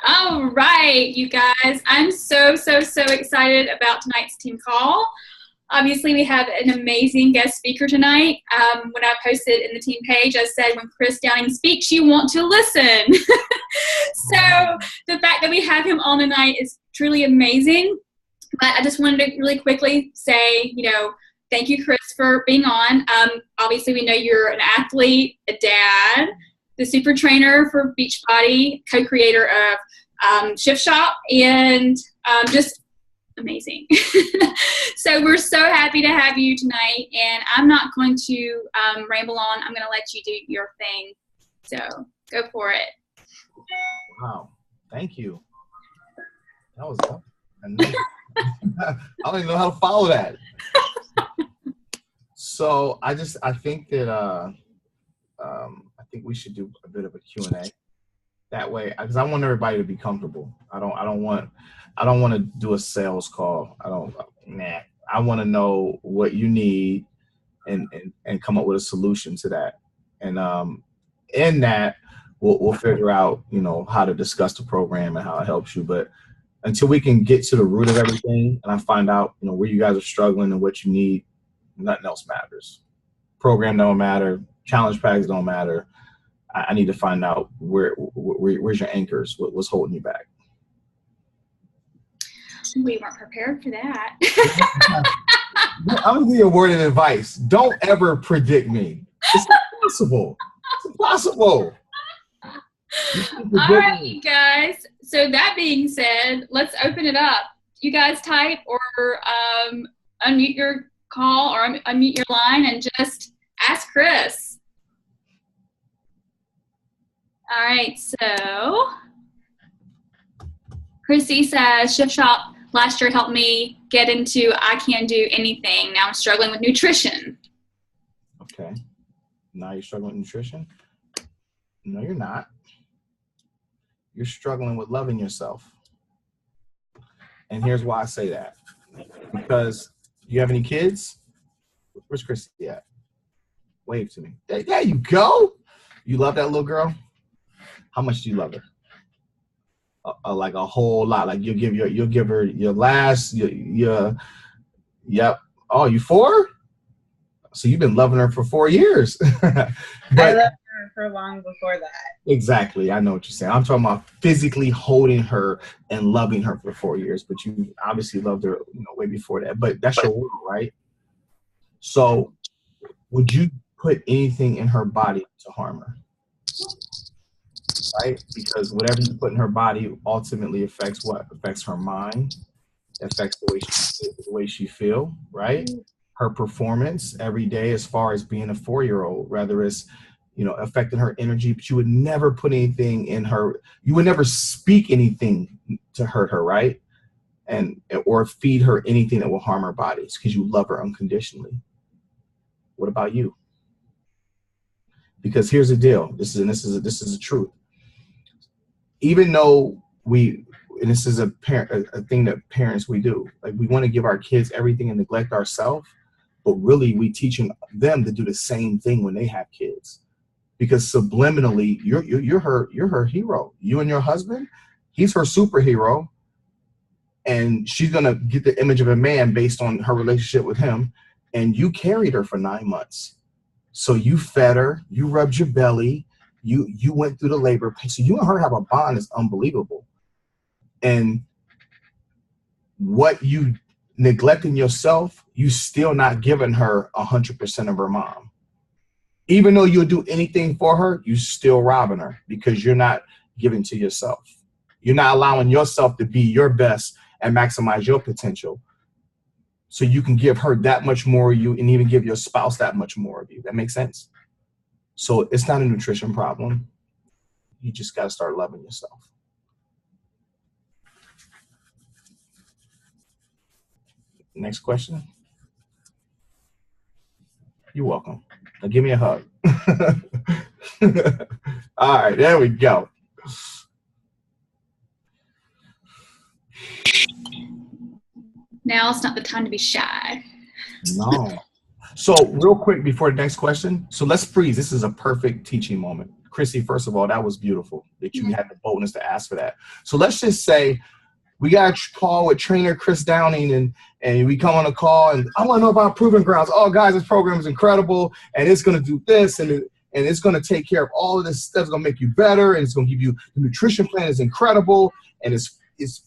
All right, you guys. I'm so excited about tonight's team call. Obviously, we have an amazing guest speaker tonight. When I posted in the team page, I said when Chris Downing speaks, you want to listen. So the fact that we have him on tonight is truly amazing. But I just wanted to really quickly say, thank you, Chris, for being on. Obviously, we know you're an athlete, a dad, the super trainer for Beachbody, co-creator of Shift Shop, and just amazing. So we're so happy to have you tonight, and I'm not going to ramble on. I'm going to let you do your thing. So go for it. Wow. Thank you. That was amazing. I don't even know how to follow that. So I think that I think we should do a bit of a Q&A that way, because I want everybody to be comfortable. I don't want to do a sales call. I want to know what you need and come up with a solution to that. And in that we'll figure out, how to discuss the program and how it helps you. But until we can get to the root of everything and I find out, where you guys are struggling and what you need, nothing else matters. Program don't matter. Challenge packs don't matter. I need to find out where's your anchors, what's holding you back. We weren't prepared for that. I'm gonna give you a word of advice. Don't ever predict me. It's impossible. It's impossible. All right, you guys. So that being said, let's open it up. You guys type or unmute your call or unmute your line and just ask Chris. All right, so Chrissy says, Shift Shop last year helped me get into I Can Do Anything. Now I'm struggling with nutrition. Okay. Now you're struggling with nutrition? No, you're not. You're struggling with loving yourself. And here's why I say that. Because you have any kids? Where's Chrissy at? Wave to me. There you go. You love that little girl? How much do you love her? Like a whole lot. Like you'll give her your last, yep. Oh, you 4? So you've been loving her for 4 years. I loved her for long before that. Exactly. I know what you're saying. I'm talking about physically holding her and loving her for 4 years, but you obviously loved her, way before that. But that's your world, right? So would you put anything in her body to harm her? Right? Because whatever you put in her body ultimately affects what? Affects her mind, affects the way she feel, right? Her performance every day as far as being a 4-year-old, rather it's, affecting her energy, but you would never put anything in her, you would never speak anything to hurt her, right? Or feed her anything that will harm her body because you love her unconditionally. What about you? Because here's the deal. This is the truth. Even though and this is a thing that parents we do, like we want to give our kids everything and neglect ourselves, but really we teaching them to do the same thing when they have kids, because subliminally you're her hero. You and your husband, he's her superhero, and she's gonna get the image of a man based on her relationship with him, and you carried her for 9 months, so you fed her, you rubbed your belly. You went through the labor pain. So you and her have a bond that's unbelievable. And what you neglecting yourself, you still not giving her 100% of her mom. Even though you'll do anything for her, you still robbing her because you're not giving to yourself. You're not allowing yourself to be your best and maximize your potential. So you can give her that much more of you and even give your spouse that much more of you. That makes sense? So it's not a nutrition problem. You just got to start loving yourself. Next question. You're welcome. Now give me a hug. All right, there we go. Now it's not the time to be shy. No. So real quick before the next question. So let's freeze. This is a perfect teaching moment. Chrissy, first of all, that was beautiful that you had the boldness to ask for that. So let's just say we got a call with trainer Chris Downing, and we come on a call, and I want to know about Proving Grounds. Oh, guys, this program is incredible, and it's going to do this, and it's going to take care of all of this stuff. It's going to make you better, and it's going to give you the nutrition plan is incredible, and it's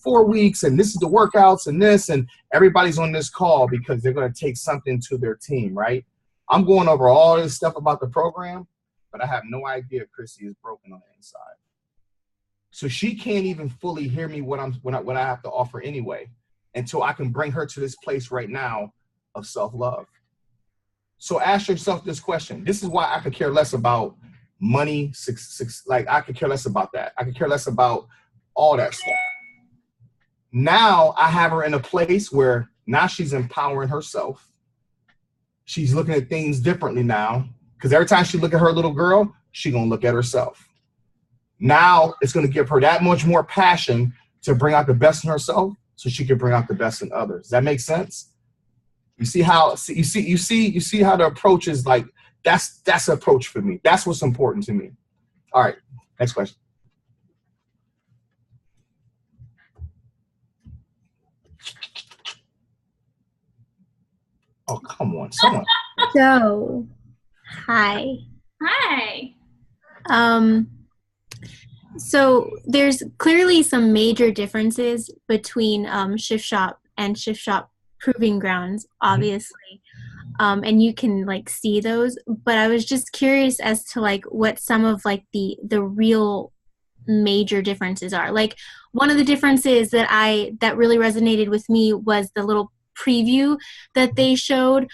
4 weeks, and this is the workouts, and this, and everybody's on this call because they're going to take something to their team, right? I'm going over all this stuff about the program, but I have no idea Chrissy is broken on the inside. So she can't even fully hear me what I have to offer anyway, until I can bring her to this place right now of self-love. So ask yourself this question. This is why I could care less about money. Like I could care less about that. I could care less about all that stuff. Now I have her in a place where now she's empowering herself. She's looking at things differently now, because every time she look at her little girl, she's going to look at herself. Now it's going to give her that much more passion to bring out the best in herself so she can bring out the best in others. Does that make sense? You see how the approach is like, that's the approach for me. That's what's important to me. All right, next question. Oh, come on, someone. So, hi. Hi. So there's clearly some major differences between Shift Shop and Shift Shop Proving Grounds, obviously. And you can like see those, but I was just curious as to like what some of like the real major differences are. Like one of the differences that really resonated with me was the little preview that they showed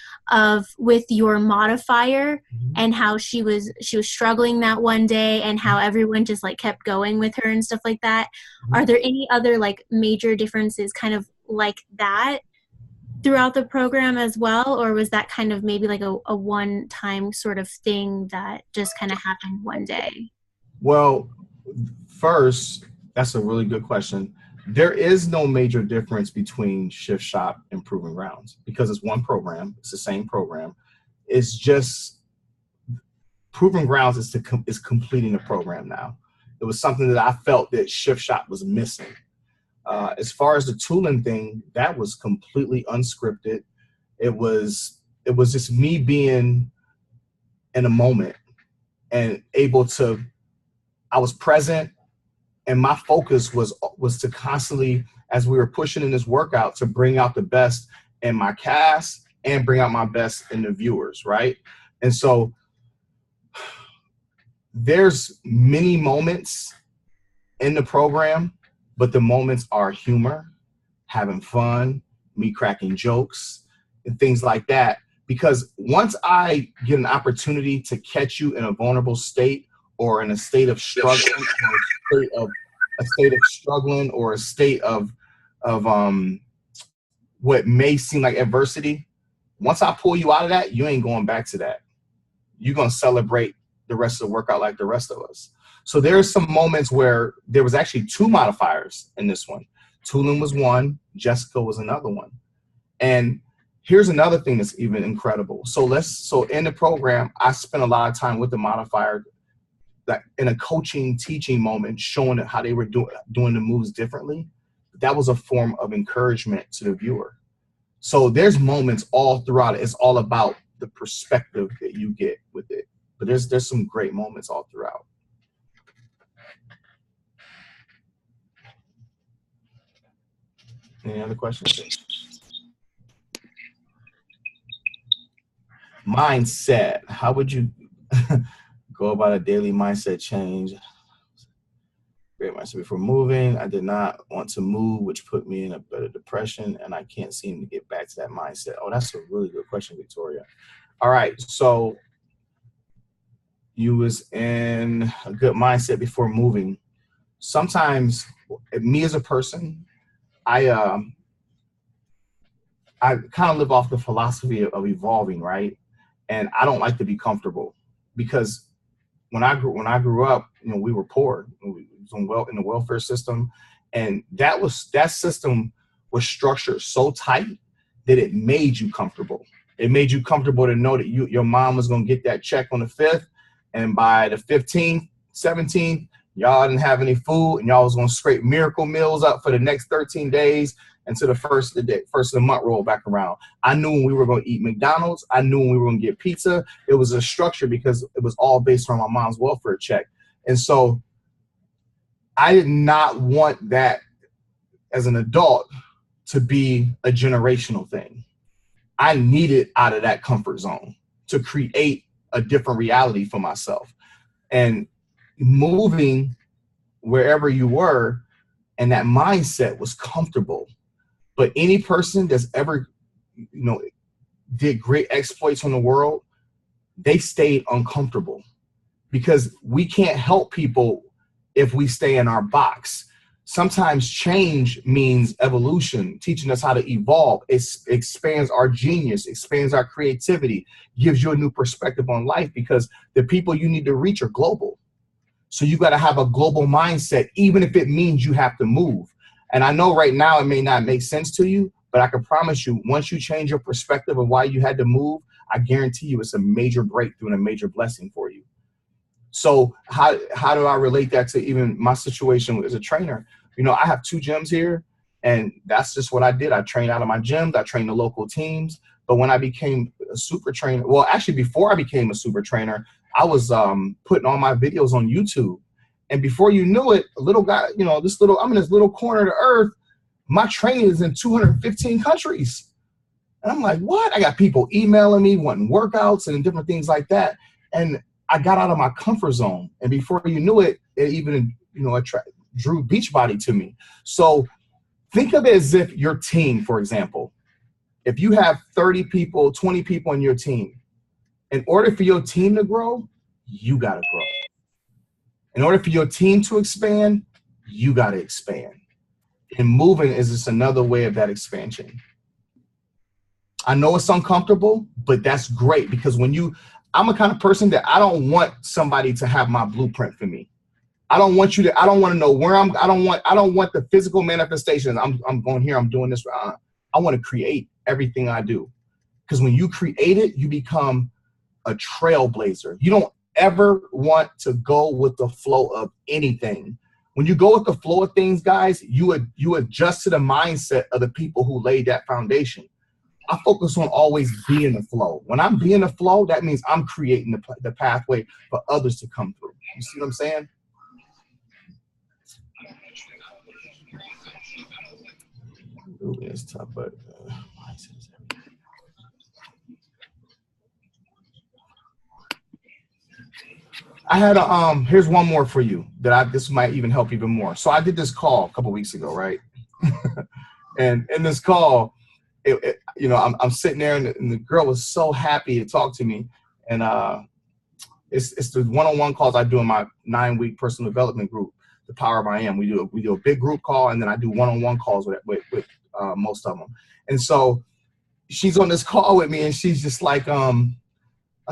with your modifier and how she was struggling that one day and how everyone just like kept going with her and stuff like that. Are there any other like major differences kind of like that throughout the program as well, or was that kind of maybe like a one-time sort of thing that just kind of happened one day? Well, first, that's a really good question. There is no major difference between Shift Shop and Proving Grounds because it's one program. It's the same program. It's just Proving Grounds is completing the program now. It was something that I felt that Shift Shop was missing. As far as the tooling thing, that was completely unscripted. It was just me being in a moment and able to. I was present. And my focus was to constantly, as we were pushing in this workout, to bring out the best in my cast and bring out my best in the viewers, right? And so there's many moments in the program, but the moments are humor, having fun, me cracking jokes, and things like that. Because once I get an opportunity to catch you in a vulnerable state, or in a state of struggling, or a state of what may seem like adversity, once I pull you out of that, you ain't going back to that. You're going to celebrate the rest of the workout like the rest of us. So there's some moments where there was actually 2 modifiers in this one. Tulin was one, Jessica was another one. And here's another thing that's even incredible. So in the program, I spent a lot of time with the modifier, that in a coaching, teaching moment, showing how they were doing the moves differently. That was a form of encouragement to the viewer. So there's moments all throughout it. It's all about the perspective that you get with it. But there's some great moments all throughout. Any other questions? Mindset. How would you go about a daily mindset change? Great mindset before moving. I did not want to move, which put me in a better depression, and I can't seem to get back to that mindset. Oh, that's a really good question, Victoria. All right, so you was in a good mindset before moving. Sometimes, me as a person, I kind of live off the philosophy of evolving, right? And I don't like to be comfortable because when I grew up, we were poor. We was in the welfare system, and that system was structured so tight that it made you comfortable. It made you comfortable to know that your mom was going to get that check on the 5th, and by the 15th, 17th, y'all didn't have any food, and y'all was gonna scrape miracle meals up for the next 13 days until the first of the month rolled back around. I knew when we were gonna eat McDonald's. I knew when we were gonna get pizza. It was a structure because it was all based on my mom's welfare check. And so I did not want that as an adult to be a generational thing. I needed out of that comfort zone to create a different reality for myself. And moving wherever you were, and that mindset was comfortable. But any person that's ever, did great exploits on the world, they stayed uncomfortable, because we can't help people if we stay in our box. Sometimes change means evolution, teaching us how to evolve. It expands our genius, expands our creativity, gives you a new perspective on life, because the people you need to reach are global. So you got to have a global mindset, even if it means you have to move. And I know right now it may not make sense to you, but I can promise you, once you change your perspective of why you had to move, I guarantee you it's a major breakthrough and a major blessing for you. So how do I relate that to even my situation as a trainer? I have 2 gyms here, and that's just what I did. I trained out of my gyms. I trained the local teams. But when I became a super trainer, well, actually before I became a super trainer, I was putting all my videos on YouTube. And before you knew it, a little guy, I'm in this little corner of the earth. My training is in 215 countries. And I'm like, what? I got people emailing me, wanting workouts and different things like that. And I got out of my comfort zone. And before you knew it, it even, drew Beachbody to me. So think of it as if your team, for example, if you have 30 people, 20 people in your team, in order for your team to grow, you got to grow. In order for your team to expand, you got to expand. And moving is just another way of that expansion. I know it's uncomfortable, but that's great, because I'm a kind of person that I don't want somebody to have my blueprint for me. I don't want to know where I don't want the physical manifestations. I'm going here, I'm doing this. I want to create everything I do. Because when you create it, you become a trailblazer. You don't ever want to go with the flow of anything. When you go with the flow of things, guys, you adjust to the mindset of the people who laid that foundation. I focus on always being the flow. When I'm being the flow, that means I'm creating the pathway for others to come through. You see what I'm saying? It's tough, but I had here's one more for you this might even help even more. So I did this call a couple weeks ago, right? And in this call, I'm sitting there, and the girl was so happy to talk to me. And it's the one-on-one calls I do in my 9-week personal development group, the Power of I Am. We do a big group call, and then I do one-on-one calls with most of them. And so she's on this call with me, and she's just like, I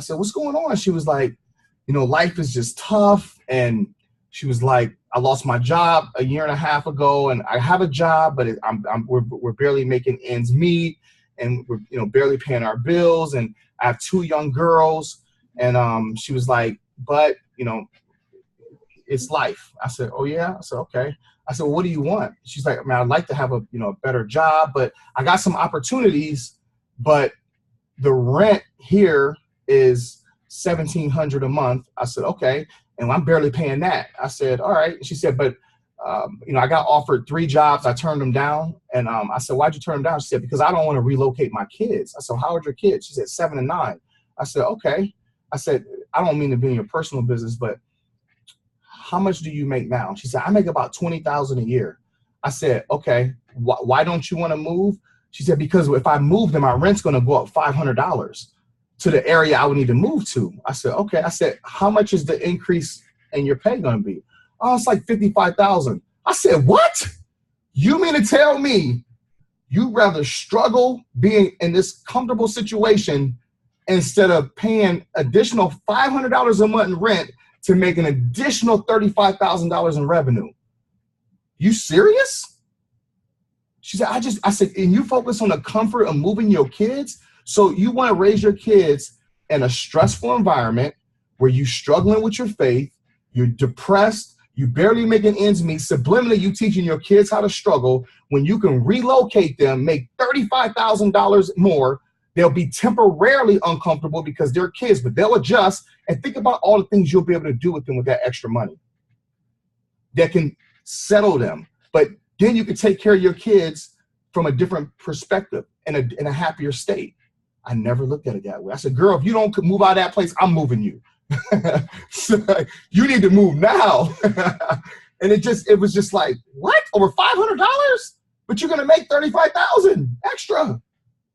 said, what's going on? She was like, life is just tough. And she was like, I lost my job a year and a half ago, and I have a job, but we're barely making ends meet, and we're barely paying our bills, and I have 2 young girls. And she was like, but it's life. I said, oh yeah. I said, okay. I said, well, what do you want? She's like, man, I'd like to have a better job, but I got some opportunities, but the rent here is $1,700 a month. I said, okay. And I'm barely paying that. I said, all right. She said, but, I got offered 3 jobs. I turned them down. And I said, why'd you turn them down? She said, because I don't want to relocate my kids. I said, how old are your kids? She said, 7 and 9. I said, okay. I said, I don't mean to be in your personal business, but how much do you make now? She said, I make about $20,000 a year. I said, okay, why don't you want to move? She said, because if I move, then my rent's going to go up $500 to the area I would need to move to. I said, okay. I said, how much is the increase in your pay going to be? Oh, it's like $55,000. I said, what? You mean to tell me you'd rather struggle being in this comfortable situation instead of paying additional $500 a month in rent to make an additional $35,000 in revenue? You serious? She said, I said, and you focus on the comfort of moving your kids? So you want to raise your kids in a stressful environment where you're struggling with your faith, You're depressed. You barely making ends meet. Subliminally, you teaching your kids how to struggle when you can relocate them, make $35,000 more. They'll be temporarily uncomfortable because they're kids, but they'll adjust. And think about all the things you'll be able to do with them with that extra money that can settle them. But then you can take care of your kids from a different perspective in a happier state. I never looked at it that way. I said, girl, if you don't move out of that place, I'm moving you. So, you need to move now. And it was just like, what? Over $500? But you're gonna make $35,000 extra.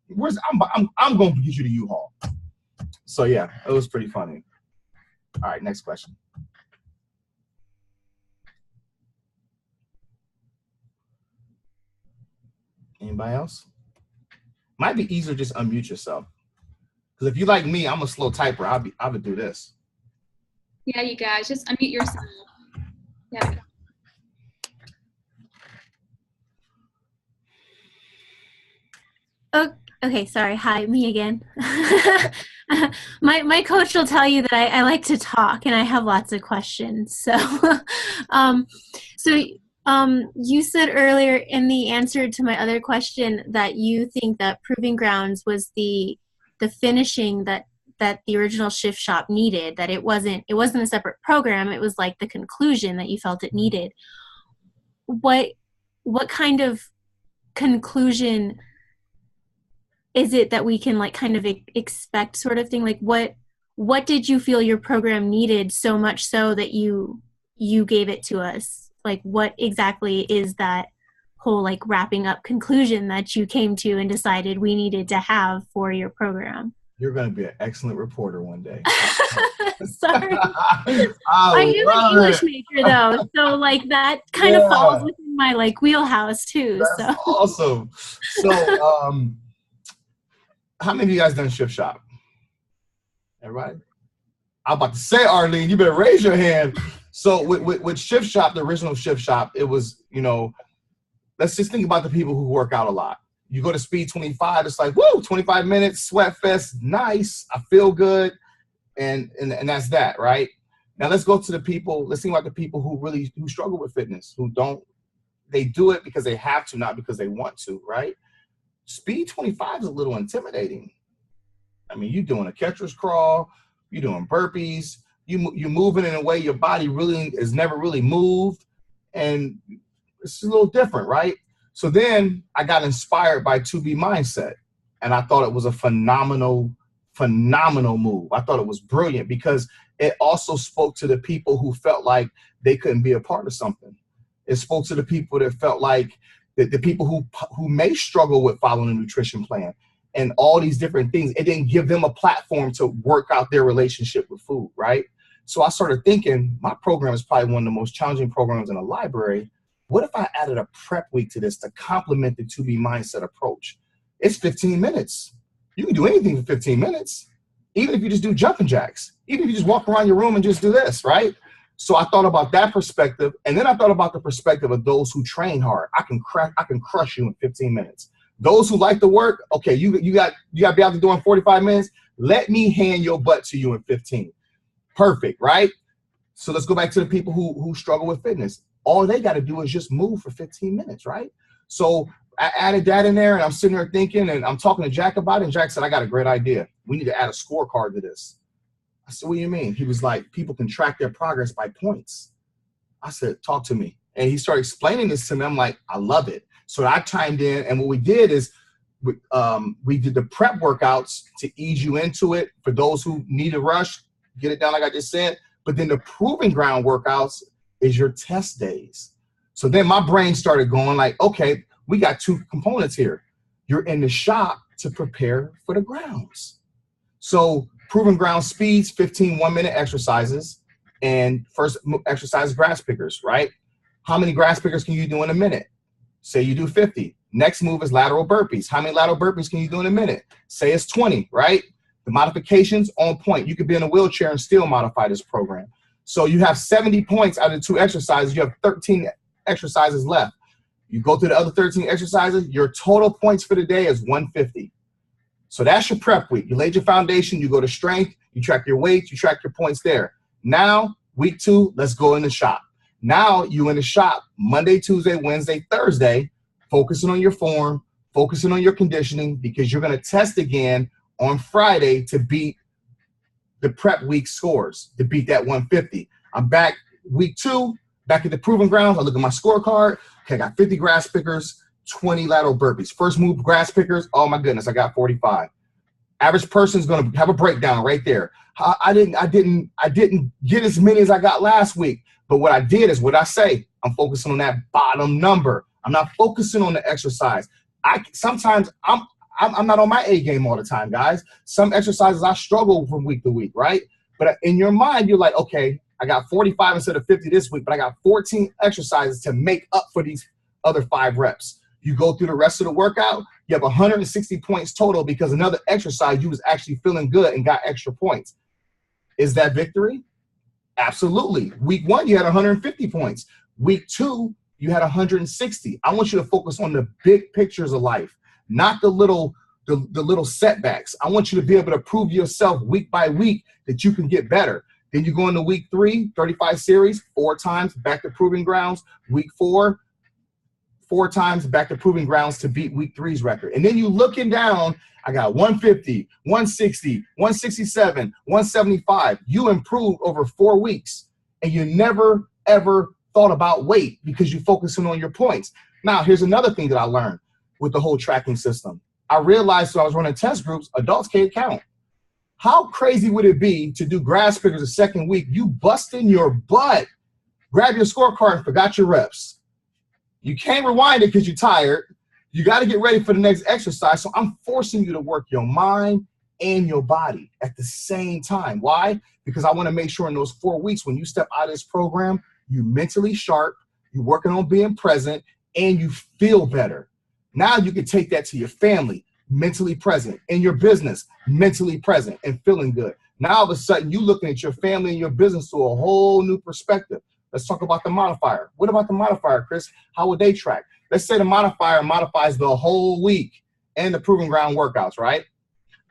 I'm gonna get you to U-Haul. So yeah, it was pretty funny. All right, next question. Anybody else? Might be easier to just unmute yourself. Because if you like me, I'm a slow typer. I would do this. Yeah, you guys, just unmute yourself. Yeah. Oh, okay, sorry. Hi, me again. My coach will tell you that I like to talk and I have lots of questions. So, you said earlier in the answer to my other question that you think that Proving Grounds was the finishing that the original Shift Shop needed, that it wasn't a separate program, it was like the conclusion that you felt it needed. What kind of conclusion is it that we can like kind of expect, sort of thing? Like what did you feel your program needed so much so that you gave it to us? Like what exactly is that whole like wrapping up conclusion that you came to and decided we needed to have for your program? You're going to be an excellent reporter one day. Sorry. I am an English major though, so like that kind of falls within my like wheelhouse too. That's awesome. So how many of you guys done Shift Shop? Everybody? I'm about to say, Arlene, you better raise your hand. So with Shift Shop, the original Shift Shop, it was, let's just think about the people who work out a lot. You go to Speed 25, it's like, woo, 25 minutes, sweat fest, nice, I feel good, and that's that, right? Now let's go to the people, let's think about the people who struggle with fitness, they do it because they have to, not because they want to, right? Speed 25 is a little intimidating. I mean, you're doing a catcher's crawl, you're doing burpees, you're moving in a way your body really has never really moved, and it's a little different, right? So then I got inspired by 2B Mindset, and I thought it was a phenomenal move. I thought it was brilliant because it also spoke to the people who felt like they couldn't be a part of something. It spoke to the people that felt like the people who may struggle with following a nutrition plan and all these different things. It didn't give them a platform to work out their relationship with food, right? So I started thinking, my program is probably one of the most challenging programs in a library. What if I added a prep week to this to complement the 2B Mindset approach? It's 15 minutes. You can do anything for 15 minutes, even if you just do jumping jacks, even if you just walk around your room and just do this, right? So I thought about that perspective, and then I thought about the perspective of those who train hard. I can crush you in 15 minutes. Those who like to work, okay, you got to be out there doing 45 minutes. Let me hand your butt to you in 15. Perfect, right? So let's go back to the people who struggle with fitness. All they got to do is just move for 15 minutes, right? So I added that in there, and I'm sitting there thinking, and I'm talking to Jack about it, and Jack said, I got a great idea. We need to add a scorecard to this. I said, what do you mean? He was like, people can track their progress by points. I said, talk to me. And he started explaining this to me. I'm like, I love it. So I chimed in, and what we did is we did the prep workouts to ease you into it. For those who need a rush, get it done like I just said. But then the Proving Ground workouts is your test days. So then my brain started going like, okay, we got two components here. You're in the shop to prepare for the grounds. So Proving Ground speeds, 15 one-minute exercises, and first exercise grass pickers, right? How many grass pickers can you do in a minute? Say you do 50. Next move is lateral burpees. How many lateral burpees can you do in a minute? Say it's 20, right? The modifications on point. You could be in a wheelchair and still modify this program. So you have 70 points out of the 2 exercises. You have 13 exercises left. You go through the other 13 exercises, your total points for the day is 150. So that's your prep week. You laid your foundation, you go to strength, you track your weights, you track your points there. Now Week 2, let's go in the shop. Now you in the shop Monday, Tuesday, Wednesday, Thursday, focusing on your form, focusing on your conditioning, because you're going to test again on Friday to beat the prep week scores, to beat that 150. I'm back week 2, back at the proving grounds. I look at my scorecard. Okay, I got 50 grass pickers, 20 lateral burpees. First move grass pickers, oh my goodness, I got 45. Average person's going to have a breakdown right there. I didn't get as many as I got last week. But what I did is what I say. I'm focusing on that bottom number. I'm not focusing on the exercise. Sometimes I'm not on my A game all the time, guys. Some exercises I struggle from week to week, right? But in your mind, you're like, okay, I got 45 instead of 50 this week, but I got 14 exercises to make up for these other 5 reps. You go through the rest of the workout, you have 160 points total because another exercise you was actually feeling good and got extra points. Is that victory? Absolutely. Week 1, you had 150 points. Week 2, you had 160. I want you to focus on the big pictures of life, not the little setbacks. I want you to be able to prove yourself week by week that you can get better. Then you go into week 3, 35 series, 4 times, back to proving grounds. Week 4, 4 times, back to proving grounds to beat week 3's record. And then you looking down, I got 150, 160, 167, 175. You improved over 4 weeks, and you never, ever thought about weight because you're focusing on your points. Now, here's another thing that I learned with the whole tracking system. I realized when I was running test groups, adults can't count. How crazy would it be to do grass pickers the second week, you busting your butt, grab your scorecard and forgot your reps. You can't rewind it because you're tired. You got to get ready for the next exercise. So I'm forcing you to work your mind and your body at the same time. Why? Because I want to make sure in those 4 weeks when you step out of this program, you're mentally sharp, you're working on being present, and you feel better. Now you can take that to your family, mentally present, in your business, mentally present and feeling good. Now all of a sudden you're looking at your family and your business through a whole new perspective. Let's talk about the modifier. What about the modifier, Chris? How would they track? Let's say the modifier modifies the whole week and the proving ground workouts, right?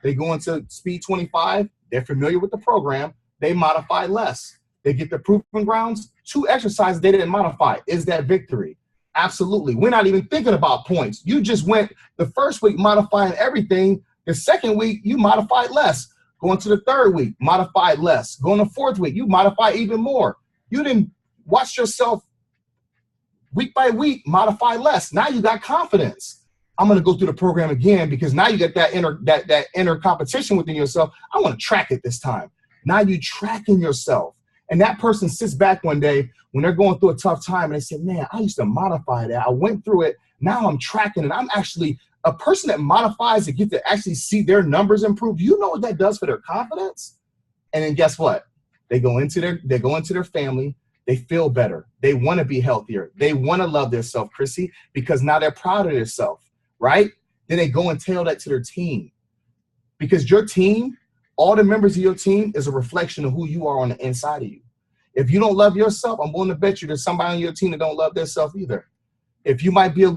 They go into speed 25. They're familiar with the program. They modify less. They get the proving grounds. 2 exercises they didn't modify. Is that victory? Absolutely. We're not even thinking about points. You just went the first week modifying everything. The second week, you modified less. Going to the 3rd week, modified less. Going to 4th week, you modify even more. You didn't watch yourself week by week, modify less. Now you got confidence. I'm going to go through the program again because now you get that inner competition within yourself. I want to track it this time. Now you tracking yourself. And that person sits back one day when they're going through a tough time and they say, man, I used to modify that. I went through it. Now I'm tracking it. I'm actually a person that modifies to get to actually see their numbers improve. You know what that does for their confidence? And then guess what? They go into their family. They feel better. They want to be healthier. They want to love themselves, Chrissy, because now they're proud of themselves, right? Then they go and tell that to their team. Because your team, all the members of your team is a reflection of who you are on the inside of you. If you don't love yourself, I'm willing to bet you there's somebody on your team that don't love themselves either. If you might be a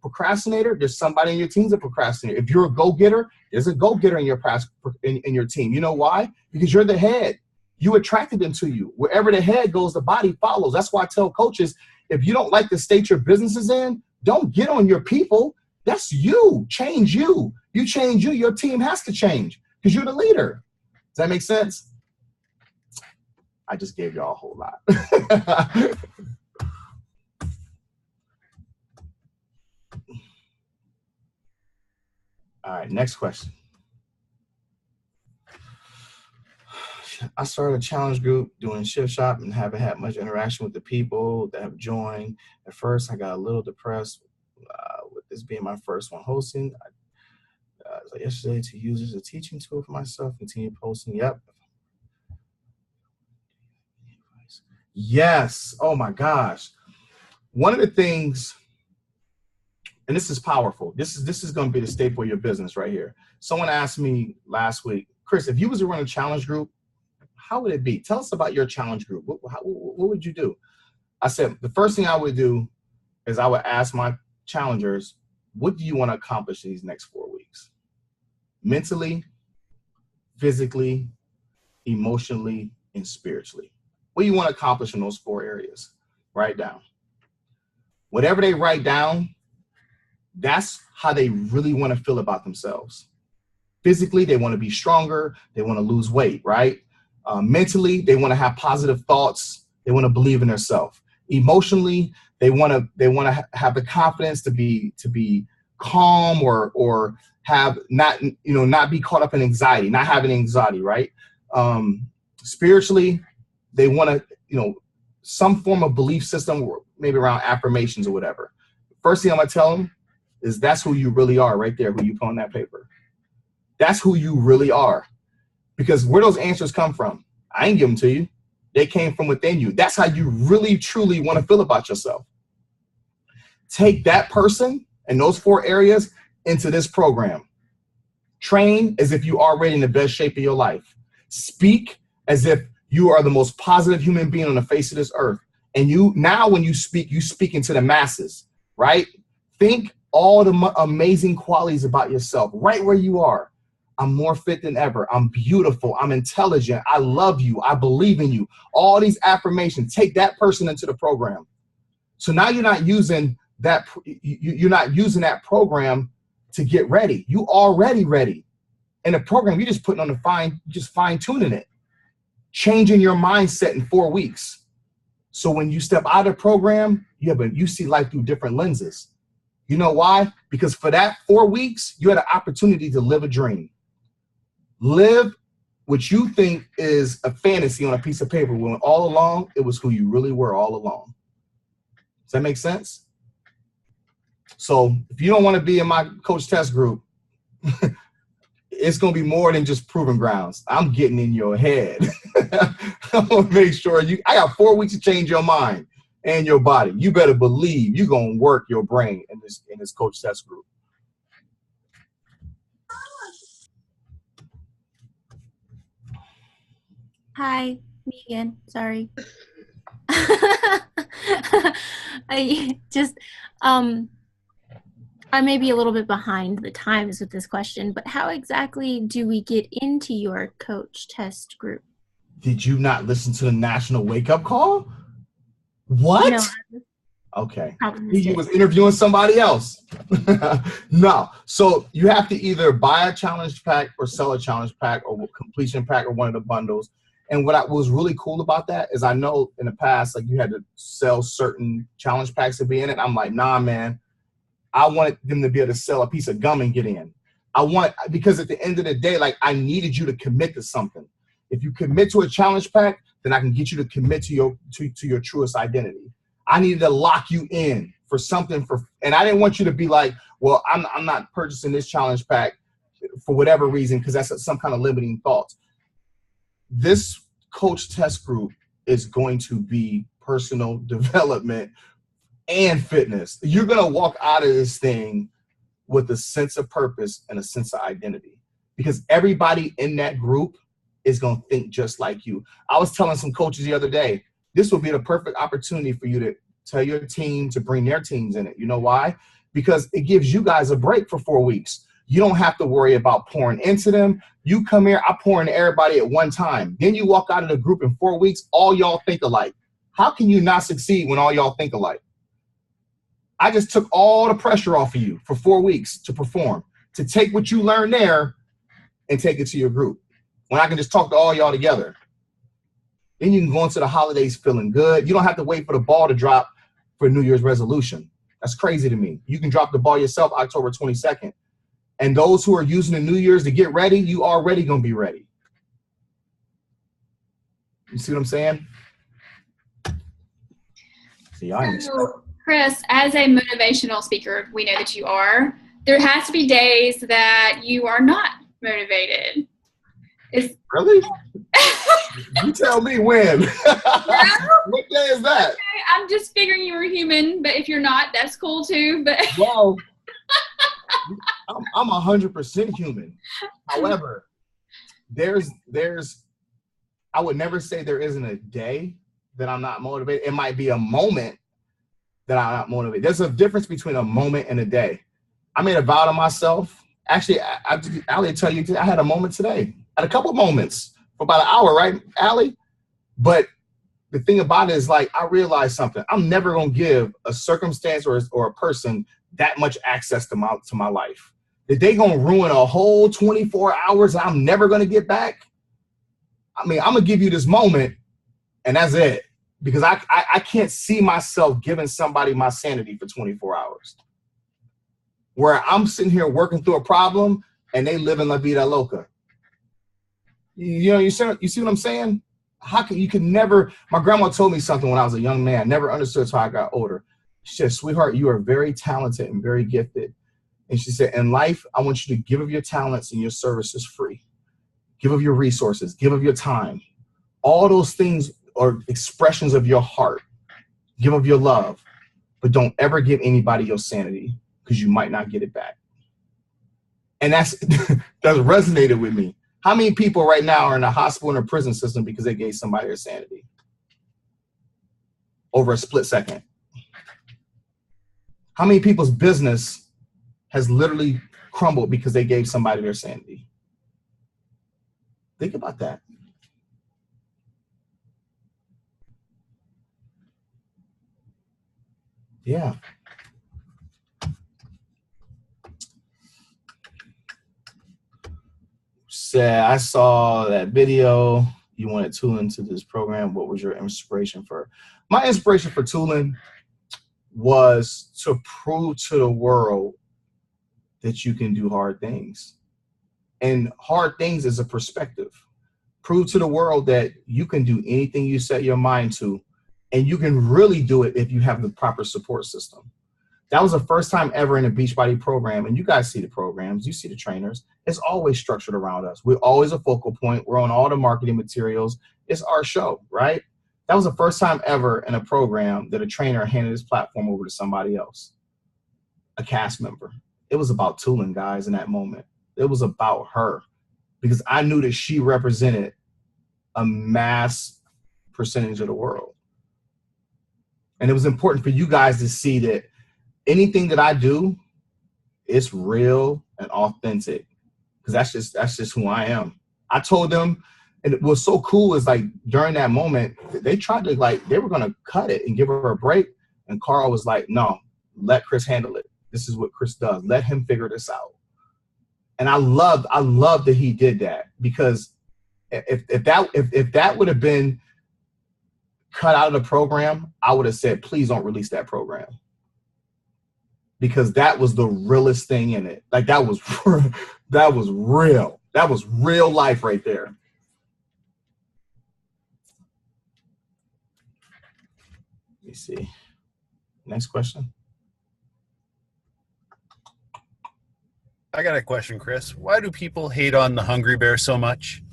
procrastinator, there's somebody on your team that's a procrastinator. If you're a go-getter, there's a go-getter in your team. You know why? Because you're the head. You attracted them to you. Wherever the head goes, the body follows. That's why I tell coaches, if you don't like the state your business is in, don't get on your people. That's you. Change you. You change you. Your team has to change because you're the leader. Does that make sense? I just gave y'all a whole lot. All right, next question. I started a challenge group doing Shift Shop and haven't had much interaction with the people that have joined. At first, I got a little depressed with this being my first one hosting. Yesterday to use as a teaching tool for myself, continue posting. Yep. Yes. Oh my gosh. One of the things, and this is powerful. This is going to be the staple of your business right here. Someone asked me last week, Chris, if you was to run a challenge group, how would it be? Tell us about your challenge group. What would you do? I said, the first thing I would do is I would ask my challengers, what do you want to accomplish these next 4 weeks? Mentally, physically, emotionally, and spiritually. What do you want to accomplish in those 4 areas? Write down. Whatever they write down, that's how they really want to feel about themselves. Physically, they want to be stronger. They want to lose weight, right? Mentally, they want to have positive thoughts. They want to believe in themselves. Emotionally, they want to have the confidence to be calm or have not be caught up in anxiety, not having anxiety, right? Spiritually, they want to, some form of belief system, maybe around affirmations or whatever. First thing I'm gonna tell them is that's who you really are right there, who you put on that paper. That's who you really are. Because where those answers come from, I ain't give them to you. They came from within you. That's how you really, truly want to feel about yourself. Take that person and those 4 areas into this program. Train as if you are already in the best shape of your life. Speak as if you are the most positive human being on the face of this earth. And when you speak into the masses, right? Think all the amazing qualities about yourself right where you are. I'm more fit than ever. I'm beautiful. I'm intelligent. I love you. I believe in you. All these affirmations, take that person into the program. So now you're not using that program to get ready. You already ready. In the program, you're just putting on fine tuning it, changing your mindset in 4 weeks. So when you step out of the program, you see life through different lenses. You know why? Because for that 4 weeks, you had an opportunity to live a dream. Live what you think is a fantasy on a piece of paper when all along it was who you really were all along. Does that make sense? So if you don't want to be in my coach test group, it's going to be more than just proving grounds. I'm getting in your head. I'm going to make sure I got 4 weeks to change your mind and your body. You better believe you're going to work your brain in this coach test group. Hi, me again. Sorry. I may be a little bit behind the times with this question, but how exactly do we get into your coach test group? Did you not listen to the National Wake Up Call? What? No. Okay. You was interviewing somebody else. No. So you have to either buy a challenge pack or sell a challenge pack or completion pack or one of the bundles. And what was really cool about that is I know in the past, like you had to sell certain challenge packs to be in it. I'm like, nah, man. I wanted them to be able to sell a piece of gum and get in. Because at the end of the day, like I needed you to commit to something. If you commit to a challenge pack, then I can get you to commit to your truest identity. I needed to lock you in for something and I didn't want you to be like, well, I'm not purchasing this challenge pack for whatever reason, because that's some kind of limiting thoughts. This coach test group is going to be personal development and fitness. You're going to walk out of this thing with a sense of purpose and a sense of identity, because everybody in that group is going to think just like you. I was telling some coaches the other day, this will be the perfect opportunity for you to tell your team to bring their teams in it. You know why? Because it gives you guys a break for 4 weeks. You don't have to worry about pouring into them. You come here, I pour into everybody at one time. Then you walk out of the group in 4 weeks, all y'all think alike. How can you not succeed when all y'all think alike? I just took all the pressure off of you for 4 weeks to perform, to take what you learned there and take it to your group. When I can just talk to all y'all together. Then you can go into the holidays feeling good. You don't have to wait for the ball to drop for New Year's resolution. That's crazy to me. You can drop the ball yourself October 22nd. And those who are using the New Year's to get ready, you already going to be ready. You see what I'm saying? See, so, Chris, as a motivational speaker, we know that you are. There has to be days that you are not motivated. Really? You tell me when. What day is that? Okay, I'm just figuring you were human, but if you're not, that's cool too. But well, I'm 100% human. However, I would never say there isn't a day that I'm not motivated. It might be a moment that I'm not motivated. There's a difference between a moment and a day. I made a vow to myself. Actually, Allie, tell you, I had a moment today. I had a couple moments for about an hour, right, Allie? But the thing about it is, like, I realized something. I'm never gonna give a circumstance or a person that much access to my life. That they gonna ruin a whole 24 hours I'm never gonna get back. I mean, I'm gonna give you this moment, and that's it. Because I can't see myself giving somebody my sanity for 24 hours. Where I'm sitting here working through a problem, and they living la vida loca. You see what I'm saying? How can you can never? My grandma told me something when I was a young man. I never understood until I got older. She said, "Sweetheart, you are very talented and very gifted." And she said, "In life, I want you to give of your talents and your services free. Give of your resources. Give of your time. All those things are expressions of your heart. Give of your love, but don't ever give anybody your sanity because you might not get it back." And that's resonated with me. How many people right now are in a hospital and a prison system because they gave somebody their sanity over a split second? How many people's business has literally crumbled because they gave somebody their sanity? Think about that. Yeah. Said, I saw that video. You wanted Tulin to this program. What was your inspiration for? My inspiration for Tulin was to prove to the world that you can do hard things. And hard things is a perspective. Prove to the world that you can do anything you set your mind to, and you can really do it if you have the proper support system. That was the first time ever in a Beachbody program, and you guys see the programs, you see the trainers. It's always structured around us. We're always a focal point. We're on all the marketing materials. It's our show, right? That was the first time ever in a program that a trainer handed his platform over to somebody else, a cast member. It was about Tulin, guys, in that moment. It was about her because I knew that she represented a mass percentage of the world. And it was important for you guys to see that anything that I do, it's real and authentic because that's just who I am. I told them, and it was so cool is like during that moment, they tried to they were going to cut it and give her a break. And Carl was like, no, let Chris handle it. This is what Chris does. Let him figure this out. And I love that he did that because if that would have been cut out of the program, I would have said, please don't release that program. Because that was the realest thing in it. Like that was real. That was real life right there. Let me see. Next question. I got a question, Chris. Why do people hate on the Hungry Bear so much?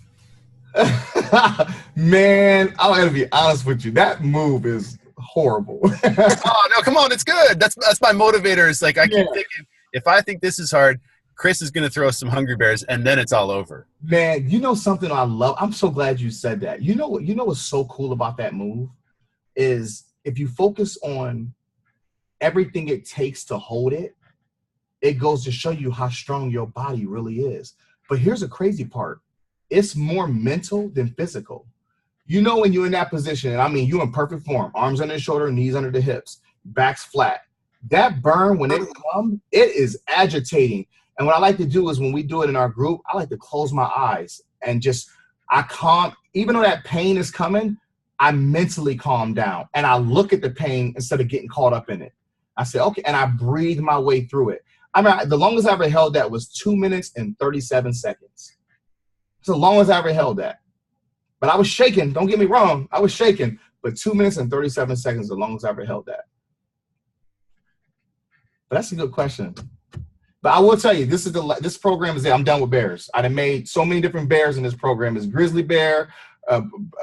Man, I'm gonna be honest with you. That move is horrible. Oh no, come on, it's good. That's my motivator. It's like I keep thinking, if I think this is hard, Chris is gonna throw some Hungry Bears, and then it's all over. Man, you know something I love? I'm so glad you said that. You know what's so cool about that move is if you focus on everything it takes to hold it, it goes to show you how strong your body really is. But here's the crazy part. It's more mental than physical. You know when you're in that position, and I mean you're in perfect form, arms under the shoulder, knees under the hips, back's flat. That burn, when it comes, it is agitating. And what I like to do is when we do it in our group, I like to close my eyes and I calm, even though that pain is coming, I mentally calm down. And I look at the pain instead of getting caught up in it. I say, okay, and I breathe my way through it. I mean, the longest I ever held that was 2 minutes and 37 seconds. It's the longest I ever held that. But I was shaking. Don't get me wrong. I was shaking. But 2 minutes and 37 seconds is the longest I ever held that. But that's a good question. But I will tell you, this program is it. I'm done with bears. I done made so many different bears in this program. It's grizzly bear,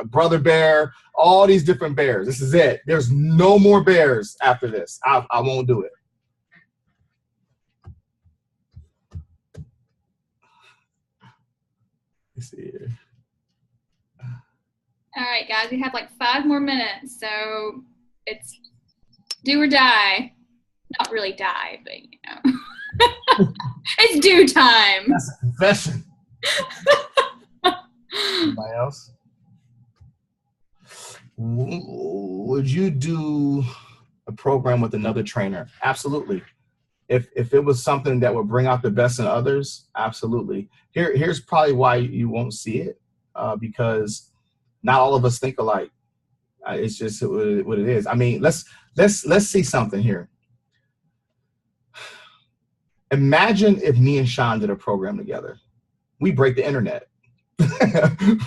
brother bear, all these different bears. This is it. There's no more bears after this. I won't do it. Let's see here. All right, guys, we have like 5 more minutes, so it's do or die. Not really die, but you know. It's due time. That's a confession. Anybody else? Would you do a program with another trainer? Absolutely. If it was something that would bring out the best in others, absolutely. Here's probably why you won't see it, because not all of us think alike. It's just what it is. I mean, let's see something here. Imagine if me and Sean did a program together. We break the internet.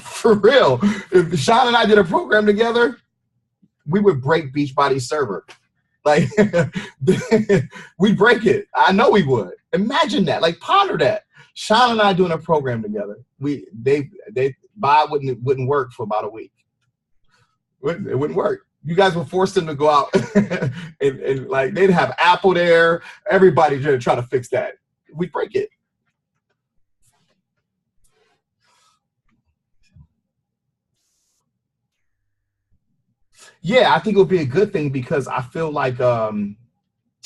For real. If Sean and I did a program together, we would break Beachbody's server. Like, we'd break it. I know we would. Imagine that. Like, ponder that. Sean and I doing a program together. Bob wouldn't work for about a week. It wouldn't work. You guys would force them to go out and like they'd have Apple there. Everybody try to fix that. We'd break it. Yeah, I think it would be a good thing because I feel like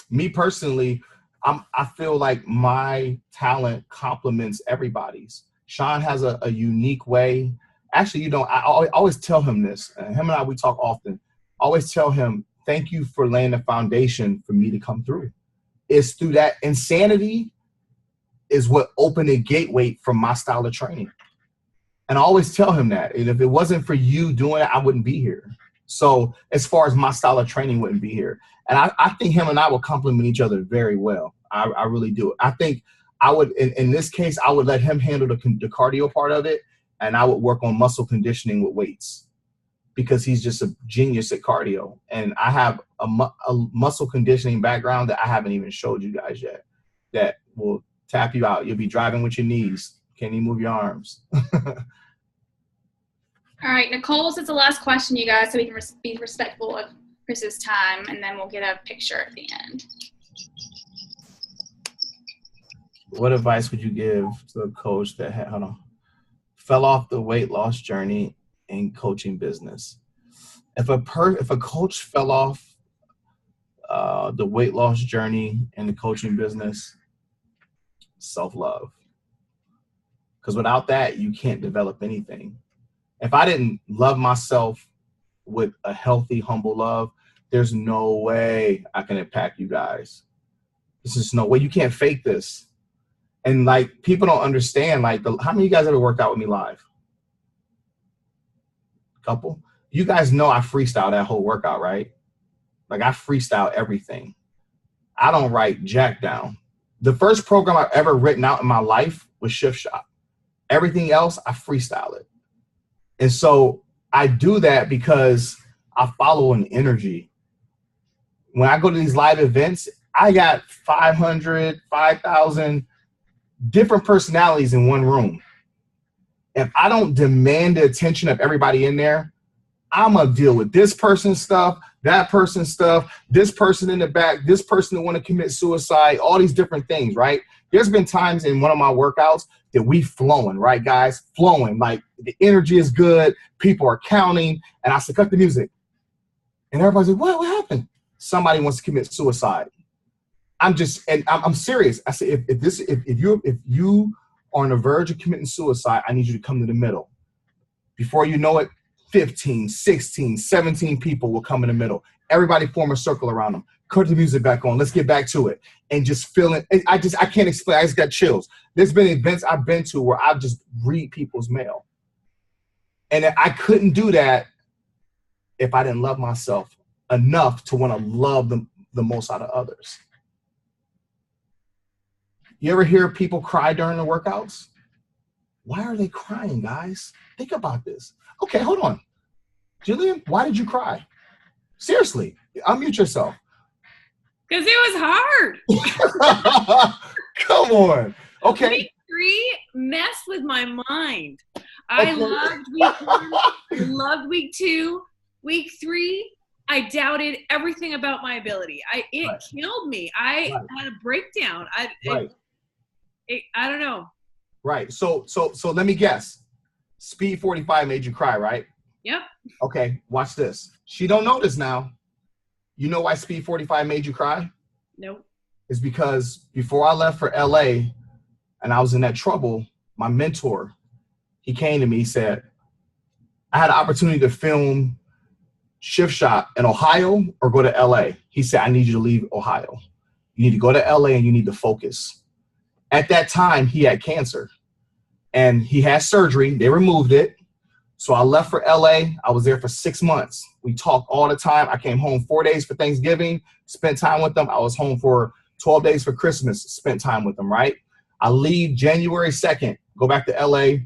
me personally, I feel like my talent complements everybody's. Sean has a unique way. Actually, you know, I always tell him this. Him and I, we talk often. I always tell him, thank you for laying the foundation for me to come through. It's through that insanity is what opened a gateway for my style of training. And I always tell him that. And if it wasn't for you doing it, I wouldn't be here. So as far as my style of training wouldn't be here. And I think him and I will complement each other very well. I really do. I think I would, in this case, I would let him handle the cardio part of it. And I would work on muscle conditioning with weights because he's just a genius at cardio. And I have a muscle conditioning background that I haven't even showed you guys yet that will tap you out. You'll be driving with your knees. Can't even move your arms. All right, Nicole, this is the last question, you guys, so we can be respectful of Chris's time, and then we'll get a picture at the end. What advice would you give to a coach that fell off the weight loss journey in coaching business? If a coach fell off the weight loss journey in the coaching business, self-love. Because without that, you can't develop anything. If I didn't love myself with a healthy, humble love, there's no way I can impact you guys. There's just no way. You can't fake this. And like, people don't understand, like, how many of you guys ever worked out with me live? Couple. You guys know I freestyle that whole workout, right? Like, I freestyle everything. I don't write jack down. The first program I've ever written out in my life was Shift Shop. Everything else, I freestyle it. And so I do that because I follow an energy. When I go to these live events, I got 500, 5,000 different personalities in one room. If I don't demand the attention of everybody in there, I'm going to deal with this person's stuff, that person's stuff, this person in the back, this person that want to commit suicide, all these different things, right? There's been times in one of my workouts that we flowing, right, guys? Flowing. Like, the energy is good. People are counting. And I said, cut the music. And everybody's like, what happened? Somebody wants to commit suicide. I'm serious. I said, if you are on the verge of committing suicide, I need you to come to the middle. Before you know it, 15, 16, 17 people will come in the middle. Everybody form a circle around them. Cut the music back on. Let's get back to it. And just feeling, I can't explain. I just got chills. There's been events I've been to where I've just read people's mail. And I couldn't do that if I didn't love myself enough to want to love the most out of others. You ever hear people cry during the workouts? Why are they crying, guys? Think about this. Okay, hold on. Jillian, why did you cry? Seriously, unmute yourself. Because it was hard. Come on. Okay. Week 3 messed with my mind. I loved week 1. I loved week 2. Week 3, I doubted everything about my ability. It killed me. I had a breakdown. I don't know. Right. So let me guess. Speed 45 made you cry, right? Yep. Okay, watch this. She don't know this now. You know why Speed 45 made you cry? Nope. It's because before I left for LA and I was in that trouble, my mentor, he came to me, he said, I had an opportunity to film shift shop in Ohio or go to LA? He said, I need you to leave Ohio. You need to go to LA and you need to focus. At that time, he had cancer and he had surgery. They removed it. So I left for LA. I was there for 6 months. We talked all the time. I came home 4 days for Thanksgiving, spent time with them. I was home for 12 days for Christmas, spent time with them, right? I leave January 2nd, go back to LA,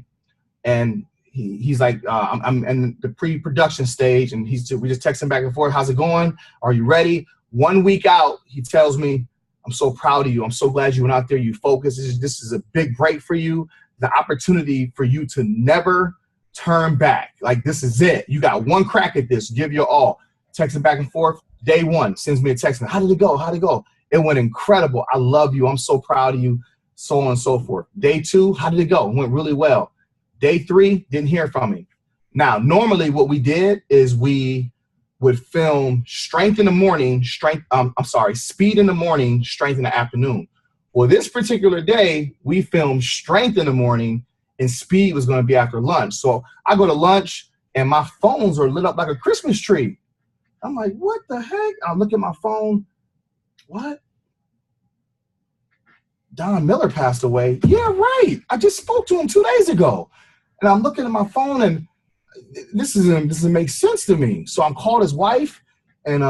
and he's like, I'm in the pre-production stage, and we just texting back and forth. How's it going? Are you ready? 1 week out, he tells me, I'm so proud of you. I'm so glad you went out there. You focused. This is a big break for you. The opportunity for you to never turn back. Like, this is it. You got one crack at this. Give your all. Texting back and forth. Day one, sends me a text. How did it go? How'd it go? It went incredible. I love you. I'm so proud of you. So on and so forth. Day two, how did it go? It went really well. Day three, didn't hear from me. Now, normally what we did is we would film strength in the morning, speed in the morning, strength in the afternoon. Well, this particular day, we filmed strength in the morning and speed was going to be after lunch. So I go to lunch and my phones are lit up like a Christmas tree. I'm like, what the heck? I look at my phone. What? Don Miller passed away. Yeah, right. I just spoke to him 2 days ago. And I'm looking at my phone and this doesn't make sense to me. So I'm called his wife and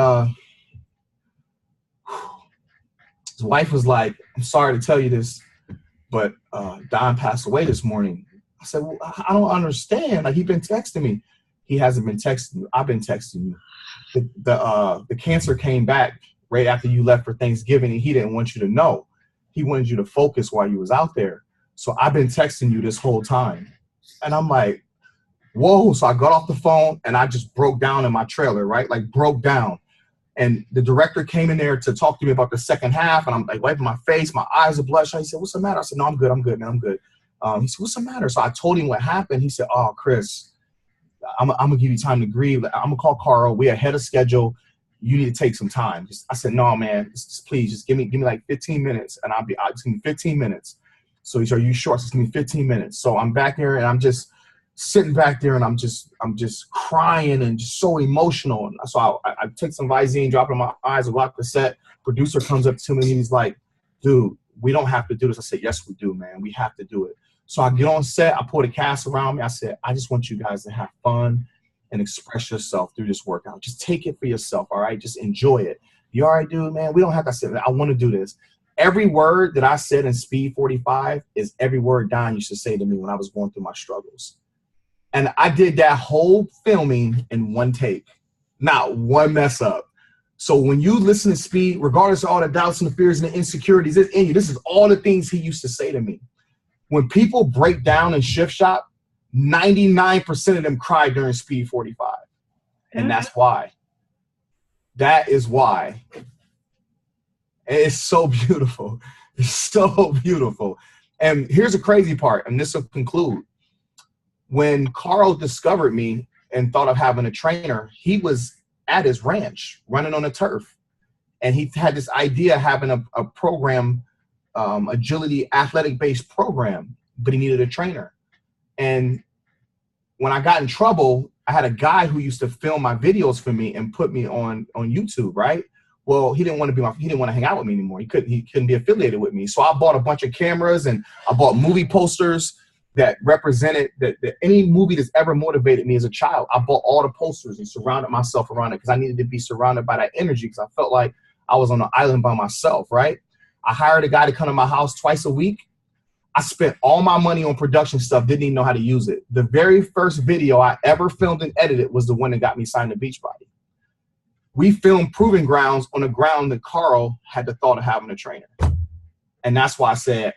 his wife was like, I'm sorry to tell you this, but Don passed away this morning. I said, well, I don't understand. Like, he's been texting me. He hasn't been texting you. I've been texting you. The cancer came back right after you left for Thanksgiving, and he didn't want you to know. He wanted you to focus while you was out there. So I've been texting you this whole time. And I'm like, whoa. So I got off the phone and I just broke down in my trailer, right? Like, broke down. And the director came in there to talk to me about the second half. And I'm like wiping my face. My eyes are bloodshot. He said, what's the matter? I said, no, I'm good, man. I'm good. He said, what's the matter? So I told him what happened. He said, oh, Chris, I'm going to give you time to grieve. I'm going to call Carl. We're ahead of schedule. You need to take some time. I said, no, man, please just give me like 15 minutes. And I'll just give me 15 minutes. So he said, are you sure? Just give me 15 minutes. So I'm back there and I'm just sitting back there and I'm just crying and just so emotional. And so I take some Visine, drop it in my eyes, I go out the set. Producer comes up to me and he's like, dude, we don't have to do this. I said, yes, we do, man. We have to do it. So I get on set. I pull the cast around me. I said, I just want you guys to have fun and express yourself through this workout. Just take it for yourself, all right? Just enjoy it. You all right, dude, man? We don't have to say that. I want to do this. Every word that I said in Speed 45 is every word Don used to say to me when I was going through my struggles. And I did that whole filming in one take, not one mess up. So when you listen to Speed, regardless of all the doubts and the fears and the insecurities that's in you, this is all the things he used to say to me. When people break down in Shift Shop, 99% of them cry during Speed 45. And that's why. That is why. And it's so beautiful. It's so beautiful. And here's the crazy part, and this will conclude. When Carl discovered me and thought of having a trainer, he was at his ranch running on the turf. And he had this idea of having a program, agility, athletic-based program, but he needed a trainer. And when I got in trouble, I had a guy who used to film my videos for me and put me on YouTube, right? Well, he didn't want to hang out with me anymore. He couldn't be affiliated with me. So I bought a bunch of cameras and I bought movie posters that represented that any movie that's ever motivated me as a child. I bought all the posters and surrounded myself around it because I needed to be surrounded by that energy because I felt like I was on an island by myself, right? I hired a guy to come to my house twice a week. I spent all my money on production stuff, didn't even know how to use it. The very first video I ever filmed and edited was the one that got me signed to Beachbody. We filmed Proving Grounds on a ground that Carl had the thought of having a trainer. And that's why I said,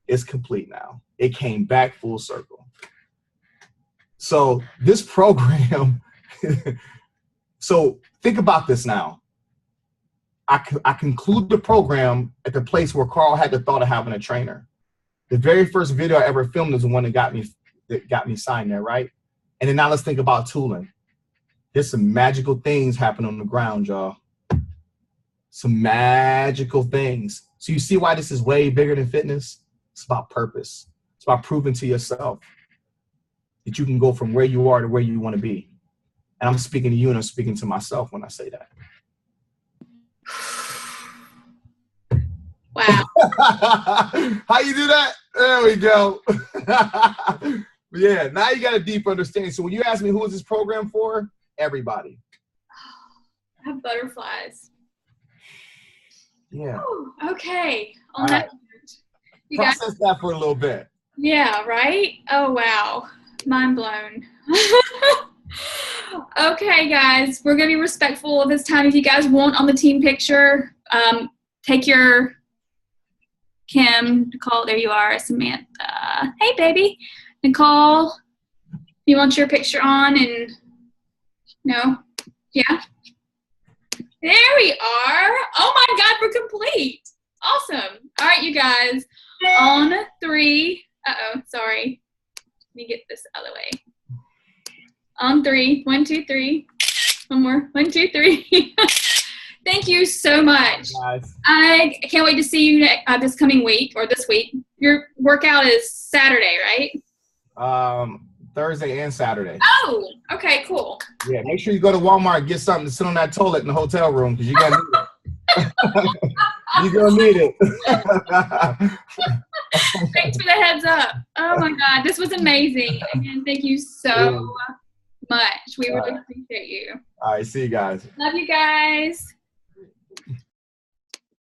it's complete now. It came back full circle. So this program, so think about this now. I conclude the program at the place where Carl had the thought of having a trainer. The very first video I ever filmed was the one that got me signed there, right? And then now let's think about tooling. There's some magical things happen on the ground, y'all. Some magical things. So you see why this is way bigger than fitness? It's about purpose. It's about proving to yourself that you can go from where you are to where you want to be. And I'm speaking to you and I'm speaking to myself when I say that. Wow. How you do that? There we go. Yeah, now you got a deep understanding. So when you ask me who is this program for, everybody. I have butterflies. Yeah. Ooh, okay. On All that right. note, you guys, Process that for a little bit. yeah, right? Oh, wow. Mind blown. Okay, guys, we're going to be respectful of this time. If you guys want on the team picture, take your Kim, Nicole, there you are, Samantha. Hey, baby. Nicole, you want your picture on and no? Yeah? There we are. Oh my God, we're complete. Awesome. All right, you guys. On 3. Uh-oh, sorry. Let me get this out of the way. On 3. 1, 2, 3. One more. 1, 2, 3. Thank you so much. Guys. I can't wait to see you this coming week or this week. Your workout is Saturday, right? Thursday and Saturday. Oh, okay, cool. Yeah, make sure you go to Walmart and get something to sit on that toilet in the hotel room because you're gonna need it. You're gonna need it. Thanks for the heads up. Oh my God, this was amazing. Again, thank you so much. We really appreciate you. All right, see you guys. Love you guys.